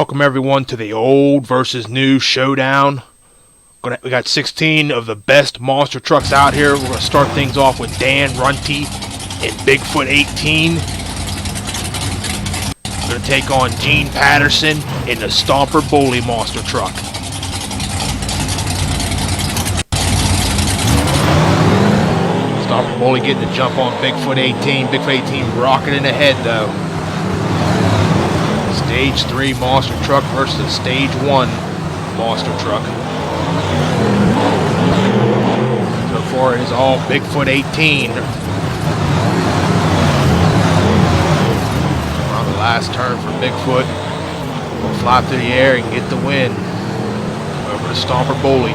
Welcome everyone to the old versus new showdown. We got 16 of the best monster trucks out here. We're going to start things off with Dan Runty in Bigfoot 18. We're going to take on Gene Patterson in the Stomper Bully monster truck. Stomper Bully getting the jump on Bigfoot 18. Bigfoot 18 rocketing ahead though. Stage 3 monster truck versus Stage 1 monster truck. So far it is all Bigfoot 18. On the last turn for Bigfoot. We'll fly through the air and get the win. Over to Stomper Bully.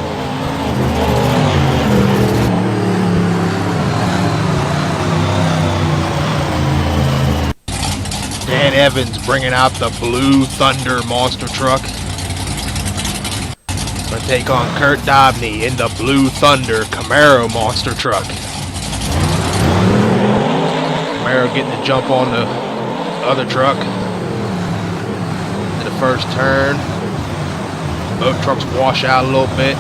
Dan Evans bringing out the Blue Thunder monster truck. Gonna take on Kurt Dobney in the Blue Thunder Camaro monster truck. Camaro getting the jump on the other truck. To the first turn. Both trucks wash out a little bit.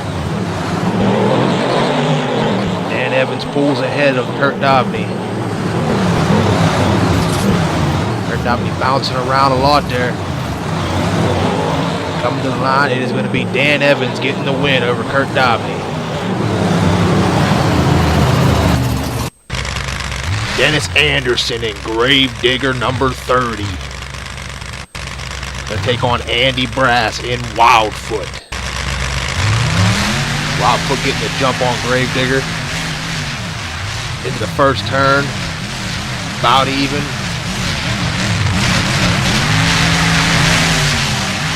Dan Evans pulls ahead of Kurt Dobney. Dobney bouncing around a lot there. Coming to the line, it is going to be Dan Evans getting the win over Kurt Dobney. Dennis Anderson in Gravedigger number 30. Going to take on Andy Brass in Wildfoot. Wildfoot getting the jump on Gravedigger. Into the first turn. About even.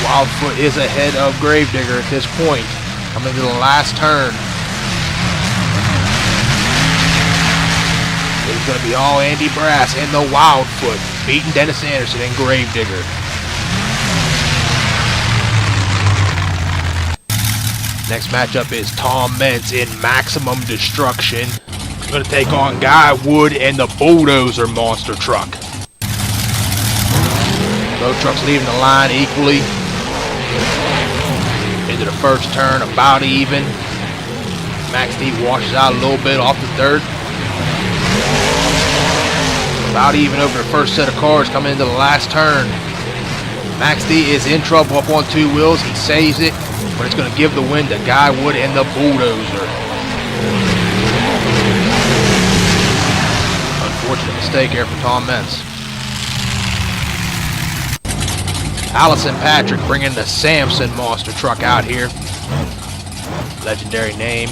Wildfoot is ahead of Gravedigger at this point. Coming to the last turn. It's going to be all Andy Brass and the Wildfoot beating Dennis Anderson and Gravedigger. Next matchup is Tom Mentz in Maximum Destruction. Going to take on Guy Wood and the Bulldozer monster truck. Both trucks leaving the line equally. Into the first turn, about even. Max D washes out a little bit off the third. About even over the first set of cars coming into the last turn. Max D is in trouble up on two wheels. He saves it, but it's going to give the win to Guy Wood and the Bulldozer. Unfortunate mistake here for Tom Mentz. Allison Patrick bringing the Samson monster truck out here. Legendary name.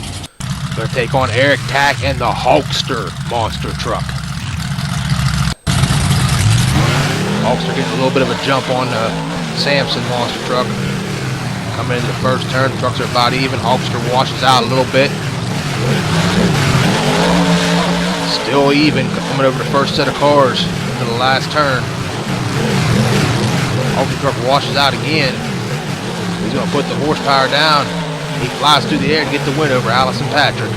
Going to take on Eric Tack and the Hulkster monster truck. Hulkster getting a little bit of a jump on the Samson monster truck. Coming into the first turn, trucks are about even. Hulkster washes out a little bit. Still even coming over the first set of cars to the last turn. Hulkster truck washes out again. He's going to put the horsepower down. He flies through the air to get the win over Allison Patrick.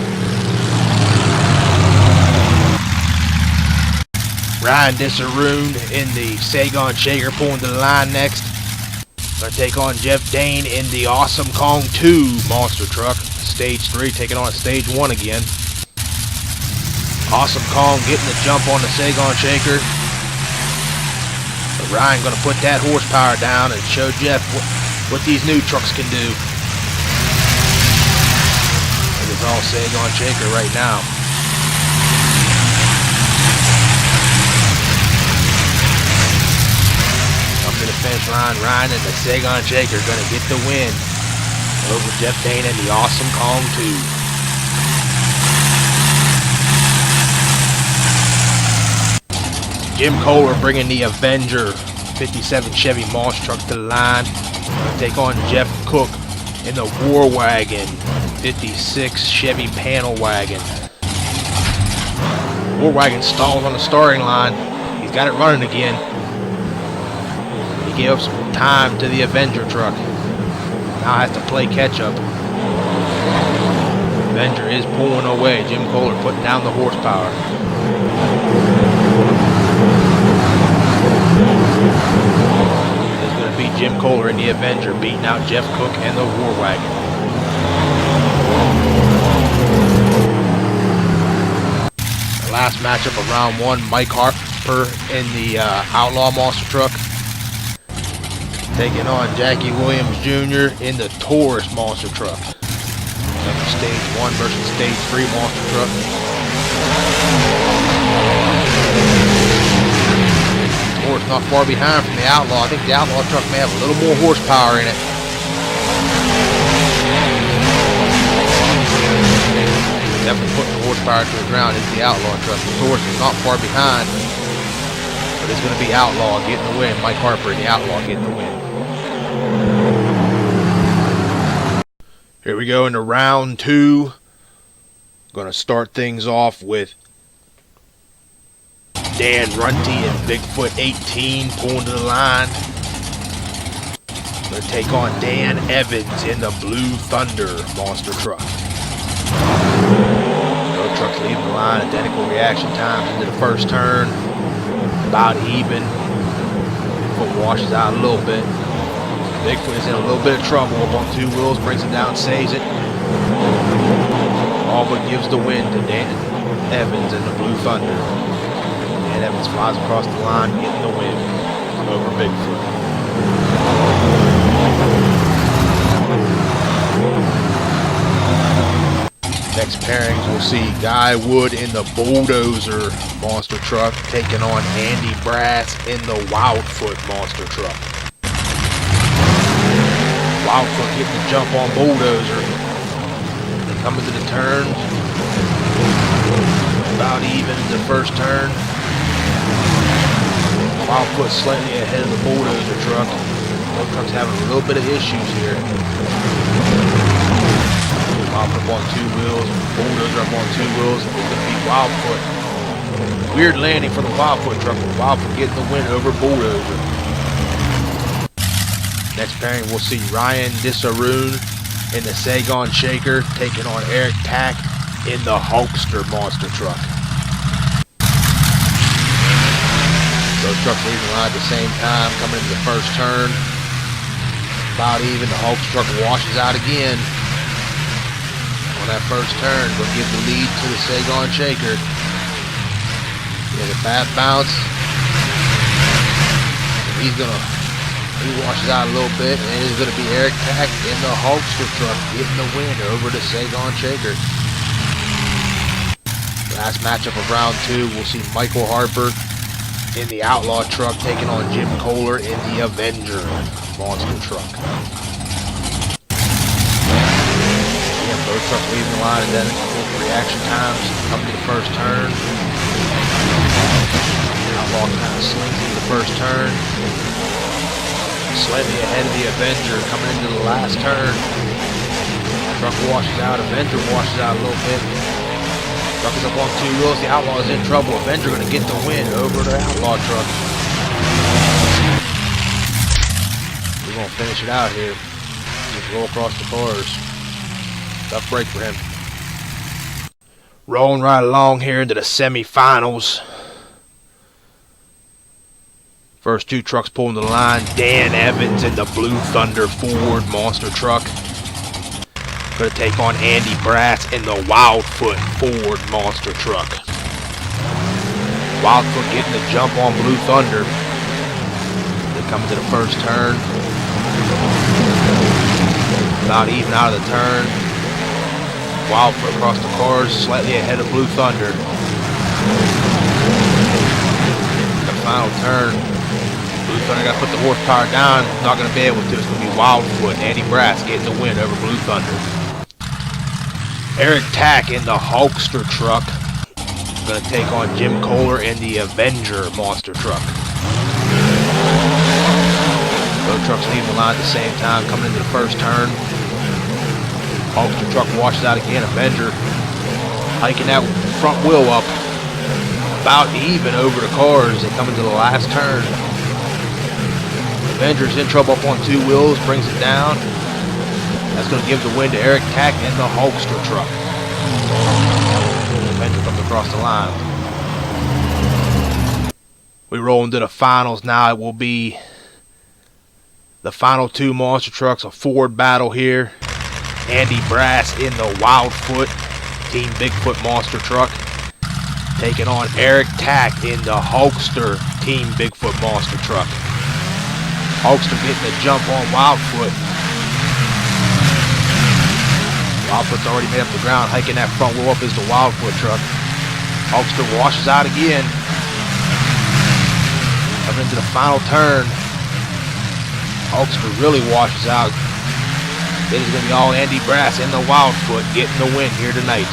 Ryan Dissaroon in the Sagon Shaker pulling to the line next. Going to take on Jeff Dane in the Awesome Kong 2 monster truck. Stage 3 taking on Stage 1 again. Awesome Kong getting the jump on the Sagon Shaker. But Ryan going to put that horsepower down and show Jeff what these new trucks can do. It is all Sagon Shaker right now. Up to the finish line, Ryan and the Sagon Shaker going to get the win over Jeff Dane and the Awesome Kong 2. Jim Kohler bringing the Avenger 57 Chevy monster truck to the line. Gonna take on Jeff Cook in the War Wagon 56 Chevy panel wagon. War Wagon stalls on the starting line. He's got it running again. He gave up some time to the Avenger truck. Now has to play catch up. Avenger is pulling away. Jim Kohler putting down the horsepower. is going to be Jim Kohler in the Avenger beating out Jeff Cook and the War Wagon. The last matchup of round one, Mike Harper in the Outlaw Monster Truck taking on Jackie Williams Jr. in the Taurus Monster Truck. Stage 1 versus Stage 3 Monster Truck. Taurus not far behind from the Outlaw. I think the Outlaw truck may have a little more horsepower in it. Definitely putting the horsepower to the ground into the Outlaw truck. The Taurus is not far behind, but it's going to be Outlaw getting the win. Mike Harper and the Outlaw getting the win. Here we go into round two. Going to start things off with Dan Runty and Bigfoot 18 pulling to the line. Going to take on Dan Evans in the Blue Thunder Monster Truck. Both trucks leaving the line, identical reaction times into the first turn. About even. Bigfoot washes out a little bit. Bigfoot is in a little bit of trouble up on two wheels, brings it down, saves it. All but gives the win to Dan Evans in the Blue Thunder. Dan Evans flies across the line, getting the win over Bigfoot. Next pairings, we'll see Guy Wood in the Bulldozer Monster Truck taking on Andy Brass in the Wildfoot Monster Truck. Wildfoot getting the jump on Bulldozer. They come into the turn. About even in the first turn. Wildfoot slightly ahead of the Bulldozer truck. Both trucks having a little bit of issues here. Wildfoot up on two wheels. Bulldozer up on two wheels. It's going to be Wildfoot. Weird landing for the Wildfoot truck. Wildfoot getting the win over Bulldozer. Next pairing, we'll see Ryan Dissaroon in the Sagon Shaker taking on Eric Tack in the Hulkster Monster Truck. Those trucks leaving the line at the same time, coming into the first turn. About even, the Hulkster truck washes out again. On that first turn, will give the lead to the Sagon Shaker. Get a bad bounce. He washes out a little bit, and it's going to be Eric Tack in the Hulkster truck getting the win over the Sagon Shaker. Last matchup of round two, we'll see Michael Harper in the Outlaw truck taking on Jim Kohler in the Avenger Monster truck. Again, both trucks leaving the line, identical reaction times coming to the first turn. Outlaw kind of slings into the first turn. Slightly ahead of the Avenger coming into the last turn. Truck washes out, Avenger washes out a little bit. Truck is up on two wheels, the Outlaw is in trouble. Avenger going to get the win over the Outlaw truck. We're going to finish it out here. Just roll across the cars. Tough break for him. Rolling right along here into the semifinals. First two trucks pulling the line. Dan Evans in the Blue Thunder Ford Monster Truck. Going to take on Andy Brass in the Wildfoot Ford Monster Truck. Wildfoot getting the jump on Blue Thunder. They come into the first turn. About even out of the turn. Wildfoot across the cars, slightly ahead of Blue Thunder. The final turn. Blue Thunder got to put the horsepower down. Not going to be able to. It's going to be Wildfoot. Andy Brass getting the win over Blue Thunder. Eric Tack in the Hulkster truck. Going to take on Jim Kohler in the Avenger Monster truck. Both trucks leaving the line at the same time, coming into the first turn. Hulkster truck washes out again. Avenger hiking that front wheel up. About even over the cars. They come into the last turn. Avenger's in trouble up on two wheels, brings it down. That's going to give the win to Eric Tack in the Hulkster truck. Avenger comes across the line. We roll into the finals now. It will be The final two monster trucks, a Ford battle here. Andy Brass in the Wildfoot Team Bigfoot monster truck, taking on Eric Tack in the Hulkster Team Bigfoot monster truck. Hulkster getting the jump on Wildfoot. Wildfoot's already made up the ground. Hiking that front wheel up is the Wildfoot truck. Hulkster washes out again. Coming into the final turn. Hulkster really washes out. It is going to be all Andy Brass and the Wildfoot getting the win here tonight.